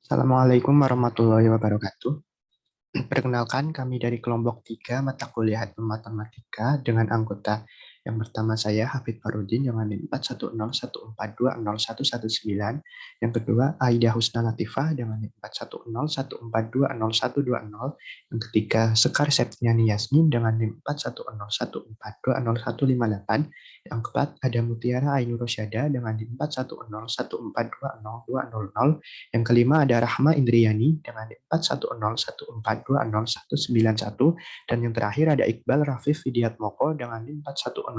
Assalamualaikum warahmatullahi wabarakatuh. Perkenalkan, kami dari kelompok 3 mata kuliah Matematika dengan anggota yang pertama saya Hafid Farudin dengan NIM 41014201119, yang kedua Aida Husna Latifah dengan NIM 41014201120, yang ketiga Sekar Septiani Yasmin dengan NIM 41014201158, yang keempat ada Mutiara Ainu Rosyada dengan NIM 41014202200, yang kelima ada Rahma Indriani dengan 41014201191, dan yang terakhir ada Iqbal Rafif Widiatmoko dengan 41014202206.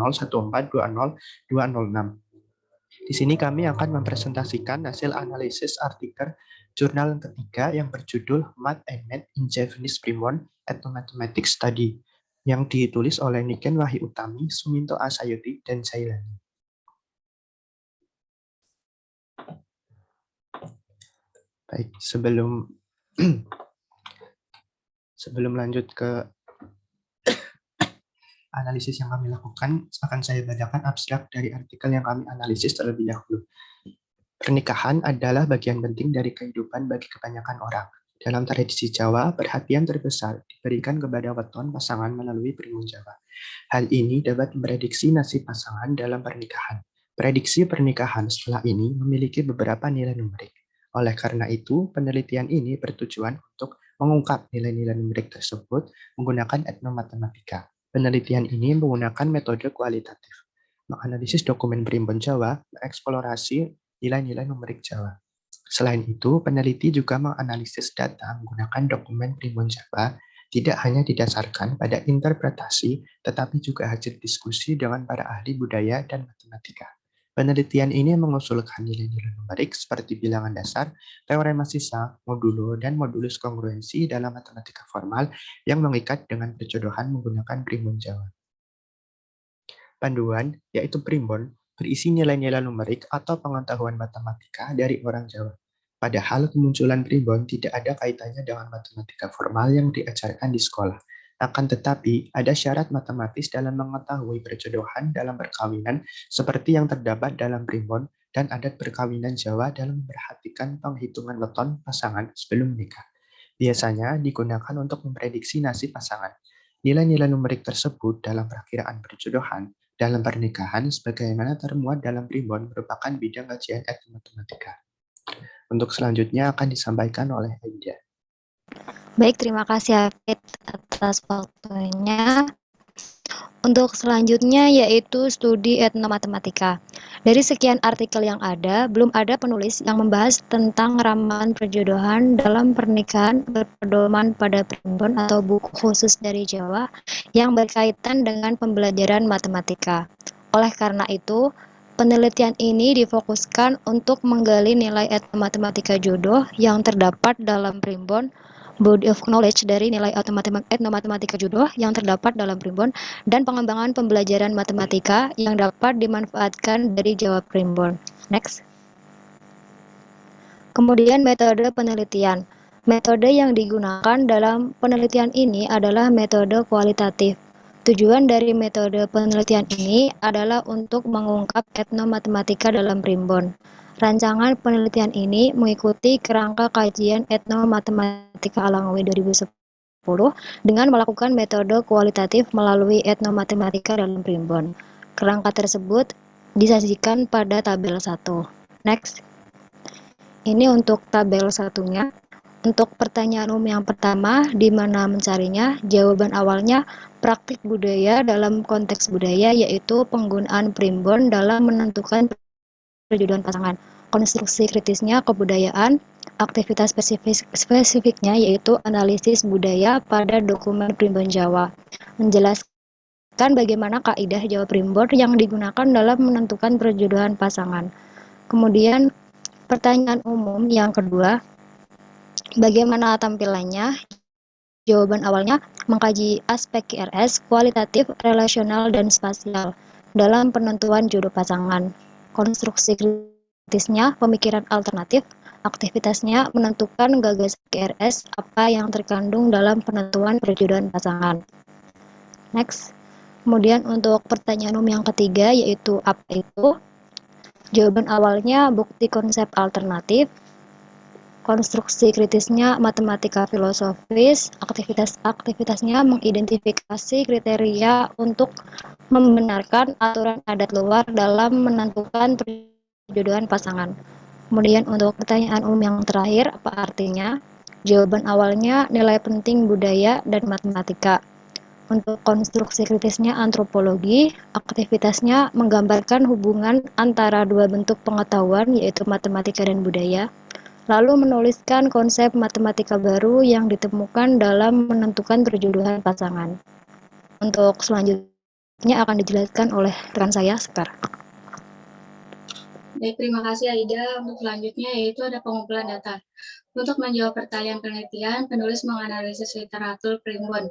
Di sini kami akan mempresentasikan hasil analisis artikel jurnal yang ketiga yang berjudul Math and Math in Japanese Primon Ethnomathematics Study yang ditulis oleh Niken Wahyu Utami, Suminto Asayuti, dan Zailani. Baik, sebelum lanjut ke analisis yang kami lakukan, akan saya bacakan abstrak dari artikel yang kami analisis terlebih dahulu. Pernikahan adalah bagian penting dari kehidupan bagi kebanyakan orang. Dalam tradisi Jawa, perhatian terbesar diberikan kepada weton pasangan melalui primbon Jawa. Hal ini dapat memprediksi nasib pasangan dalam pernikahan. Prediksi pernikahan setelah ini memiliki beberapa nilai numerik. Oleh karena itu, penelitian ini bertujuan untuk mengungkap nilai-nilai numerik tersebut menggunakan etnomatematika. Penelitian ini menggunakan metode kualitatif, menganalisis dokumen primbon Jawa, mengeksplorasi nilai-nilai numerik Jawa. Selain itu, peneliti juga menganalisis data menggunakan dokumen primbon Jawa tidak hanya didasarkan pada interpretasi, tetapi juga hasil diskusi dengan para ahli budaya dan matematika. Penelitian ini mengusulkan nilai-nilai numerik seperti bilangan dasar, teorema sisa, modulo, dan modulus kongruensi dalam matematika formal yang mengikat dengan perjodohan menggunakan primbon Jawa. Panduan, yaitu primbon, berisi nilai-nilai numerik atau pengetahuan matematika dari orang Jawa. Padahal kemunculan primbon tidak ada kaitannya dengan matematika formal yang diajarkan di sekolah. Akan tetapi, ada syarat matematis dalam mengetahui perjodohan dalam perkawinan seperti yang terdapat dalam primbon dan adat perkawinan Jawa dalam memperhatikan penghitungan weton pasangan sebelum menikah. Biasanya digunakan untuk memprediksi nasib pasangan. Nilai-nilai numerik tersebut dalam perakiraan perjodohan dalam pernikahan sebagaimana termuat dalam primbon merupakan bidang kajian etnomatematika. Untuk selanjutnya akan disampaikan oleh Aida. Baik, terima kasih Hafid atas waktunya. Untuk selanjutnya yaitu studi etnomatematika. Dari sekian artikel yang ada, belum ada penulis yang membahas tentang ramalan perjodohan dalam pernikahan berpedoman pada primbon atau buku khusus dari Jawa yang berkaitan dengan pembelajaran matematika. Oleh karena itu, penelitian ini difokuskan untuk menggali nilai etnomatematika jodoh yang terdapat dalam primbon, body of knowledge dari nilai etnomatematika jodoh yang terdapat dalam primbon, dan pengembangan pembelajaran matematika yang dapat dimanfaatkan dari Jawa Primbon. Next. Kemudian metode penelitian. Metode yang digunakan dalam penelitian ini adalah metode kualitatif. Tujuan dari metode penelitian ini adalah untuk mengungkap etnomatematika dalam primbon. Rancangan penelitian ini mengikuti kerangka kajian etnomatematika Alangawi 2010 dengan melakukan metode kualitatif melalui etnomatematika dalam primbon. Kerangka tersebut disajikan pada tabel 1. Next. Ini untuk tabel satunya. Untuk pertanyaan umum yang pertama, di mana mencarinya? Jawaban awalnya praktik budaya dalam konteks budaya, yaitu penggunaan primbon dalam menentukan perjodohan pasangan. Konstruksi kritisnya kebudayaan, aktivitas spesifiknya yaitu analisis budaya pada dokumen primbon Jawa. Menjelaskan bagaimana kaidah Jawa Primbon yang digunakan dalam menentukan perjodohan pasangan. Kemudian pertanyaan umum yang kedua, bagaimana tampilannya? Jawaban awalnya mengkaji aspek QRS, kualitatif, relasional, dan spasial dalam penentuan jodoh pasangan. Konstruksi kritisnya pemikiran alternatif, aktivitasnya menentukan gagasan QRS apa yang terkandung dalam penentuan perjodohan pasangan. Next. Kemudian untuk pertanyaan umum yang ketiga yaitu apa itu? Jawaban awalnya bukti konsep alternatif, Konstruksi kritisnya matematika filosofis, aktivitasnya mengidentifikasi kriteria untuk membenarkan aturan adat luar dalam menentukan perjodohan pasangan. Kemudian untuk pertanyaan umum yang terakhir, apa artinya? Jawaban awalnya nilai penting budaya dan matematika. Untuk konstruksi kritisnya antropologi, aktivitasnya menggambarkan hubungan antara dua bentuk pengetahuan yaitu matematika dan budaya, lalu menuliskan konsep matematika baru yang ditemukan dalam menentukan perjodohan pasangan. Untuk selanjutnya akan dijelaskan oleh rekan saya, Sekar. Baik, terima kasih Aida. Untuk selanjutnya yaitu ada pengumpulan data. Untuk menjawab pertanyaan penelitian, penulis menganalisis literatur primbon.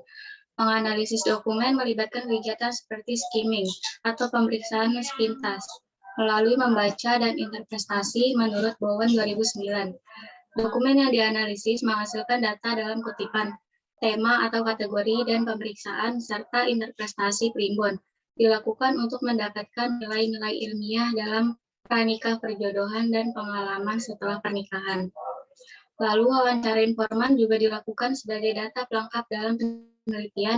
Menganalisis dokumen melibatkan kegiatan seperti skimming atau pemeriksaan sepintas melalui membaca dan interpretasi menurut Bowen 2009. Dokumen yang dianalisis menghasilkan data dalam kutipan, tema atau kategori dan pemeriksaan serta interpretasi primbon dilakukan untuk mendapatkan nilai-nilai ilmiah dalam pranikah perjodohan dan pengalaman setelah pernikahan. Lalu wawancara informan juga dilakukan sebagai data pelengkap dalam penelitian.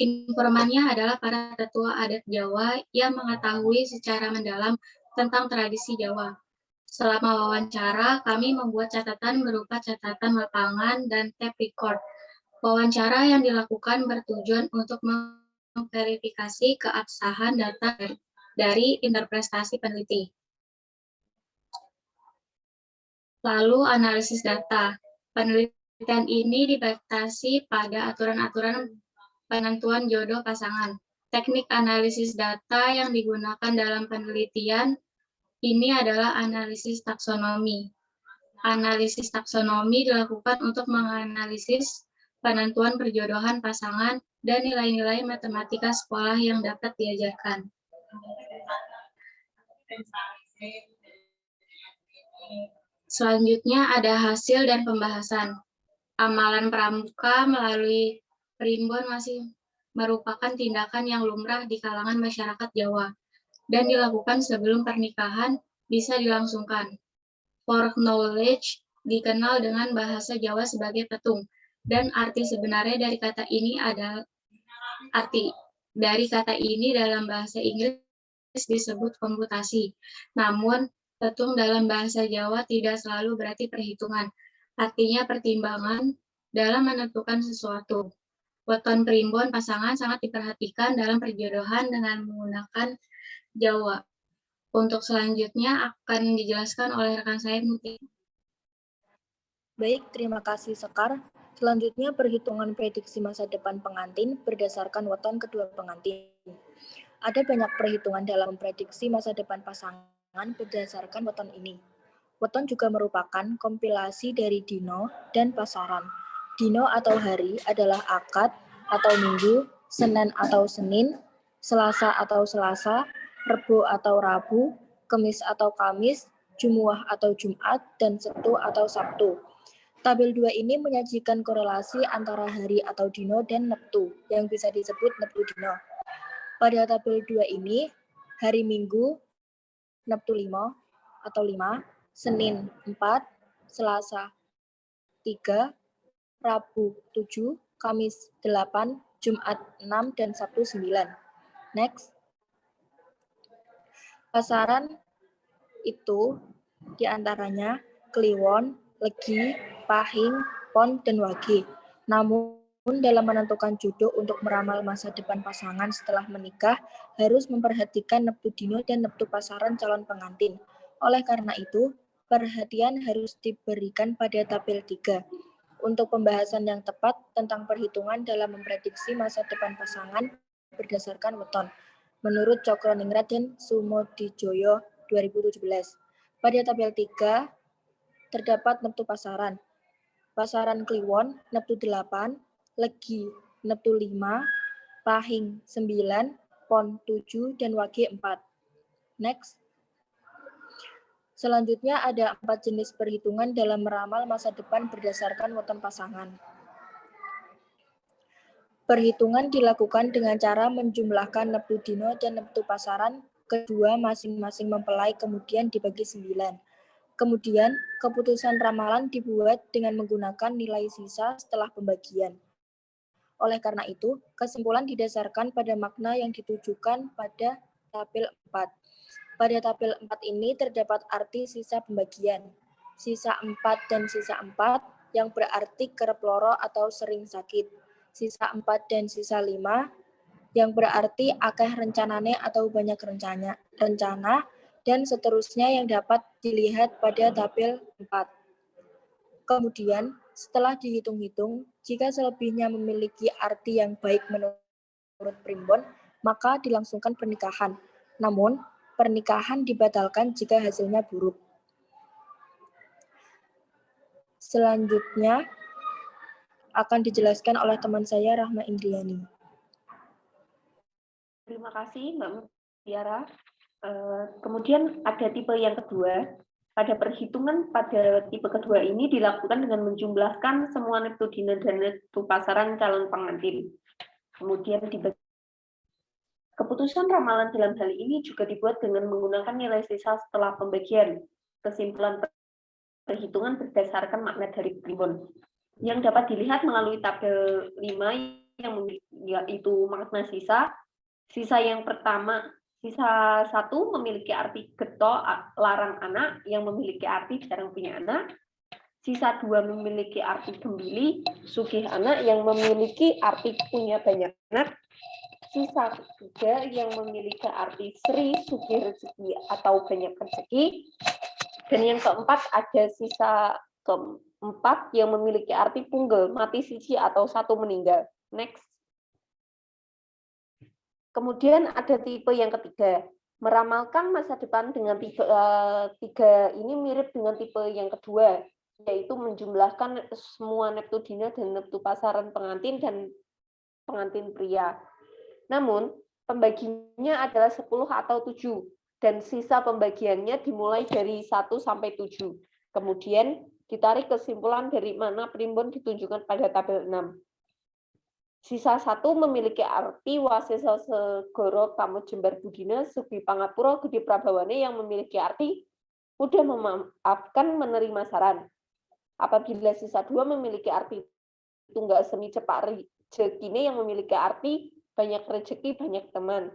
Informannya adalah para tetua adat Jawa yang mengetahui secara mendalam tentang tradisi Jawa. Selama wawancara, kami membuat catatan berupa catatan lapangan dan tape record. Wawancara yang dilakukan bertujuan untuk memverifikasi keabsahan data dari interpretasi peneliti. Lalu analisis data. Penelitian ini dibatasi pada aturan-aturan penentuan jodoh pasangan. Teknik analisis data yang digunakan dalam penelitian ini adalah analisis taksonomi. Analisis taksonomi dilakukan untuk menganalisis penentuan perjodohan pasangan dan nilai-nilai matematika sekolah yang dapat diajarkan. Selanjutnya ada hasil dan pembahasan. Amalan pramuka melalui primbon masih merupakan tindakan yang lumrah di kalangan masyarakat Jawa dan dilakukan sebelum pernikahan bisa dilangsungkan. Foreknowledge dikenal dengan bahasa Jawa sebagai petung dan arti sebenarnya dari kata ini adalah dalam bahasa Inggris disebut komputasi. Namun petung dalam bahasa Jawa tidak selalu berarti perhitungan, artinya pertimbangan dalam menentukan sesuatu. Weton primbon pasangan sangat diperhatikan dalam perjodohan dengan menggunakan Jawa. Untuk selanjutnya akan dijelaskan oleh rekan saya Muti. Baik, terima kasih Sekar. Selanjutnya perhitungan prediksi masa depan pengantin berdasarkan weton kedua pengantin. Ada banyak perhitungan dalam memprediksi masa depan pasangan berdasarkan weton ini. Weton juga merupakan kompilasi dari dino dan pasaran. Dino atau hari adalah akad atau minggu, Senin atau Senin, Selasa atau Selasa, Rebo atau Rabu, Kemis atau Kamis, Jumuah atau Jumat, dan Sabtu atau Sabtu. Tabel 2 ini menyajikan korelasi antara hari atau dino dan neptu yang bisa disebut neptu dino. Pada tabel 2 ini, hari Minggu, neptu 5 atau 5, Senin 4, Selasa 3, Rabu 7, Kamis 8, Jumat 6, dan Sabtu 9. Next. Pasaran itu diantaranya Kliwon, Legi, Pahing, Pon, dan Wage. Namun dalam menentukan jodoh untuk meramal masa depan pasangan setelah menikah harus memperhatikan neptu dino dan neptu pasaran calon pengantin. Oleh karena itu, perhatian harus diberikan pada tabel 3 untuk pembahasan yang tepat tentang perhitungan dalam memprediksi masa depan pasangan berdasarkan weton menurut Cokroningrat dan Sumodijoyo 2017. Pada tabel 3 terdapat neptu pasaran. Pasaran Kliwon neptu 8, Legi neptu 5, Pahing 9, Pon 7, dan Wage 4. Next. Selanjutnya ada 4 jenis perhitungan dalam meramal masa depan berdasarkan weton pasangan. Perhitungan dilakukan dengan cara menjumlahkan neptu dino dan neptu pasaran kedua masing-masing mempelai kemudian dibagi 9. Kemudian, keputusan ramalan dibuat dengan menggunakan nilai sisa setelah pembagian. Oleh karena itu, kesimpulan didasarkan pada makna yang ditujukan pada tabel 4. Pada tabel 4 ini terdapat arti sisa pembagian. Sisa 4 dan sisa 4 yang berarti kerep loro atau sering sakit. Sisa 4 dan sisa 5 yang berarti akeh rencanane atau banyak rencana, dan seterusnya yang dapat dilihat pada tabel 4. Kemudian, setelah dihitung-hitung, jika selebihnya memiliki arti yang baik menurut primbon, maka dilangsungkan pernikahan. Namun, pernikahan dibatalkan jika hasilnya buruk. Selanjutnya akan dijelaskan oleh teman saya, Rahma Indriani. Terima kasih, Mbak Mutiara. Kemudian ada tipe yang kedua. Pada perhitungan pada tipe kedua ini dilakukan dengan menjumlahkan semua neptudina dan neptu pasaran calon pengantin. Kemudian keputusan ramalan dalam hal ini juga dibuat dengan menggunakan nilai sisa setelah pembagian. Kesimpulan perhitungan berdasarkan makna dari primbon yang dapat dilihat melalui tabel 5 yang yaitu makna sisa. Sisa yang pertama, sisa 1 memiliki arti geto larang anak yang memiliki arti jarang punya anak. Sisa 2 memiliki arti gembili sugih anak yang memiliki arti punya banyak anak. Sisa 3 yang memiliki arti sri sugih rezeki atau banyak rezeki. Dan yang keempat ada sisa keempat yang memiliki arti punggel mati siji atau 1 meninggal. Next. Kemudian ada tipe yang ketiga, meramalkan masa depan dengan tiga ini mirip dengan tipe yang kedua, yaitu menjumlahkan semua neptudina dan neptu pasaran pengantin dan pengantin pria. Namun, pembagiannya adalah 10 atau 7, dan sisa pembagiannya dimulai dari 1 sampai 7. Kemudian, ditarik kesimpulan dari mana primbon ditunjukkan pada tabel 6. Sisa 1 memiliki arti wasesa segoro kamu jembar budina subi pangapura gede prabawane yang memiliki arti mudah memaafkan menerima saran. Apabila sisa 2 memiliki arti tunggal semi cepak rezekine yang memiliki arti banyak rezeki banyak teman.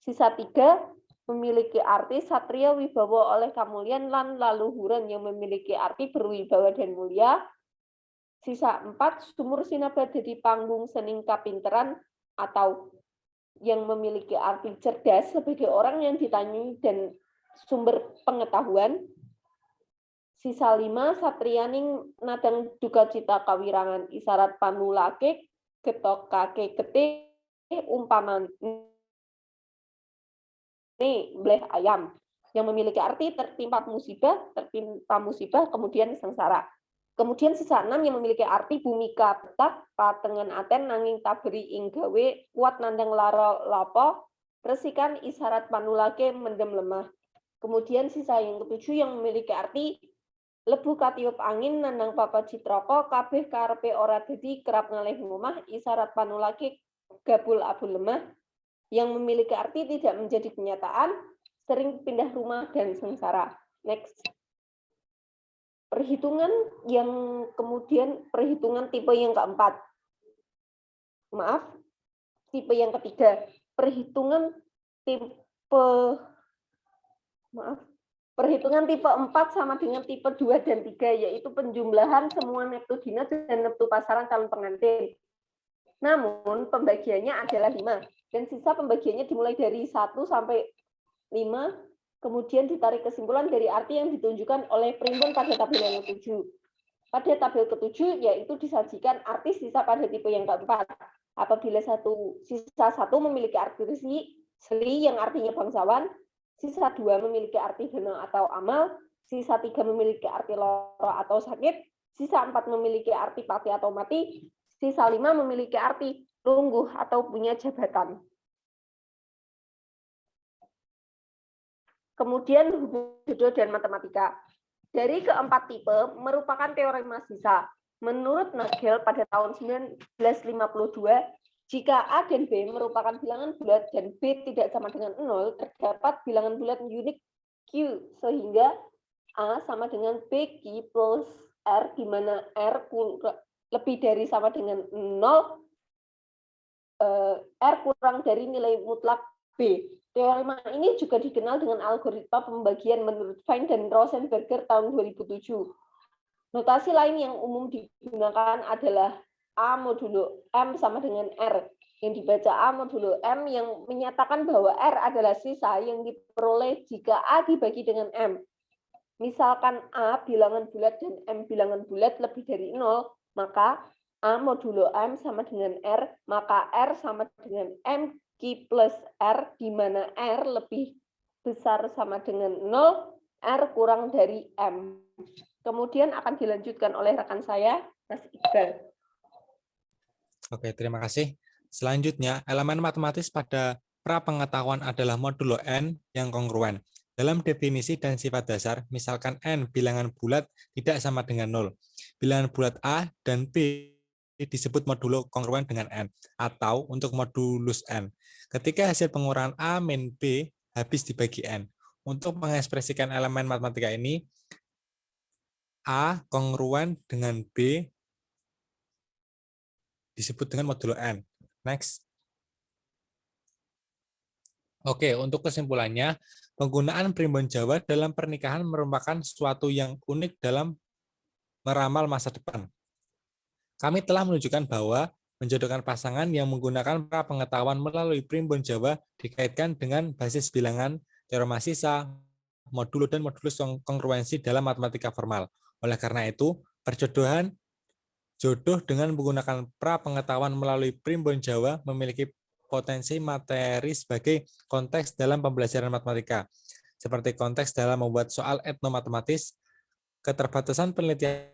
Sisa 3 memiliki arti satria wibawa oleh kamulyan lan laluhuran yang memiliki arti berwibawa dan mulia. Sisa 4, sumur sinabad di panggung sening kapinteran atau yang memiliki arti cerdas sebagai orang yang ditanyai dan sumber pengetahuan. Sisa 5, satrianing nadang duka cita kawirangan isarat panulake getok kake gete umpaman ini bleh ayam yang memiliki arti tertimpa musibah kemudian sengsara. Kemudian sisa 6 yang memiliki arti bumika petak, patengan aten nanging taberi ing gawe, kuat nandang lara lapo, resikan isyarat panulake mendem lemah. Kemudian sisa yang ketujuh yang memiliki arti lebu katiup angin nandang papa citroko, kabeh karepe ora dadi kerap ngalih ngomah, isyarat panulake gabul abul lemah, yang memiliki arti tidak menjadi kenyataan, sering pindah rumah dan sengsara. Next. Perhitungan yang kemudian perhitungan tipe yang keempat. Maaf, tipe yang ketiga. Perhitungan tipe 4 sama dengan tipe 2 dan 3, yaitu penjumlahan semua neptudina dan neptu pasaran calon pengantin. Namun pembagiannya adalah 5 dan sisa pembagiannya dimulai dari 1 sampai 5. Kemudian ditarik kesimpulan dari arti yang ditunjukkan oleh primbon pada tabel yang ke-7. Pada tabel ke-7 yaitu disajikan arti sisa pada tipe yang keempat. Apabila sisa 1 memiliki arti sri yang artinya bangsawan, sisa 2 memiliki arti dana atau amal, sisa 3 memiliki arti lara atau sakit, sisa 4 memiliki arti pati atau mati, sisa 5 memiliki arti lungguh atau punya jabatan. Kemudian hubungan jodoh dan matematika. Dari keempat tipe merupakan teorema sisa. Menurut Nagel pada tahun 1952, jika A dan B merupakan bilangan bulat dan B tidak sama dengan 0, terdapat bilangan bulat unik Q, sehingga A sama dengan BQ plus R, di mana R lebih dari sama dengan 0, R kurang dari nilai mutlak B. Teorema ini juga dikenal dengan algoritma pembagian menurut Fine dan Rosenberger tahun 2007. Notasi lain yang umum digunakan adalah A modulo M sama dengan R, yang dibaca A modulo M yang menyatakan bahwa R adalah sisa yang diperoleh jika A dibagi dengan M. Misalkan A bilangan bulat dan M bilangan bulat lebih dari 0, maka A modulo M sama dengan R, maka R sama dengan MQ plus R, di mana R lebih besar sama dengan 0, R kurang dari M. Kemudian akan dilanjutkan oleh rekan saya, Mas Iqbal. Oke, terima kasih. Selanjutnya, elemen matematis pada prapengetahuan adalah modulo N yang kongruen. Dalam definisi dan sifat dasar, misalkan N bilangan bulat tidak sama dengan 0. Bilangan bulat A dan B disebut modulo kongruen dengan N, atau untuk modulus N. Ketika hasil pengurangan A min B habis dibagi N. Untuk mengekspresikan elemen matematika ini, A kongruen dengan B disebut dengan modulo N. Next. Oke, untuk kesimpulannya, penggunaan primbon Jawa dalam pernikahan merupakan suatu yang unik dalam meramal masa depan. Kami telah menunjukkan bahwa menjodohkan pasangan yang menggunakan prapengetahuan melalui primbon Jawa dikaitkan dengan basis bilangan, teorema sisa, modulo dan modulus kongruensi dalam matematika formal. Oleh karena itu, perjodohan jodoh dengan menggunakan prapengetahuan melalui primbon Jawa memiliki potensi materi sebagai konteks dalam pembelajaran matematika, seperti konteks dalam membuat soal etnomatematis. Keterbatasan penelitian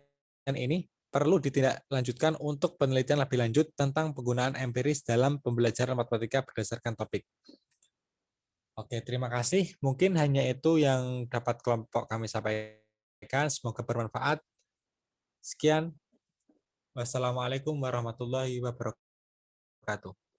ini perlu ditindaklanjutkan untuk penelitian lebih lanjut tentang penggunaan empiris dalam pembelajaran matematika berdasarkan topik. Oke, terima kasih. Mungkin hanya itu yang dapat kelompok kami sampaikan. Semoga bermanfaat. Sekian. Wassalamualaikum warahmatullahi wabarakatuh.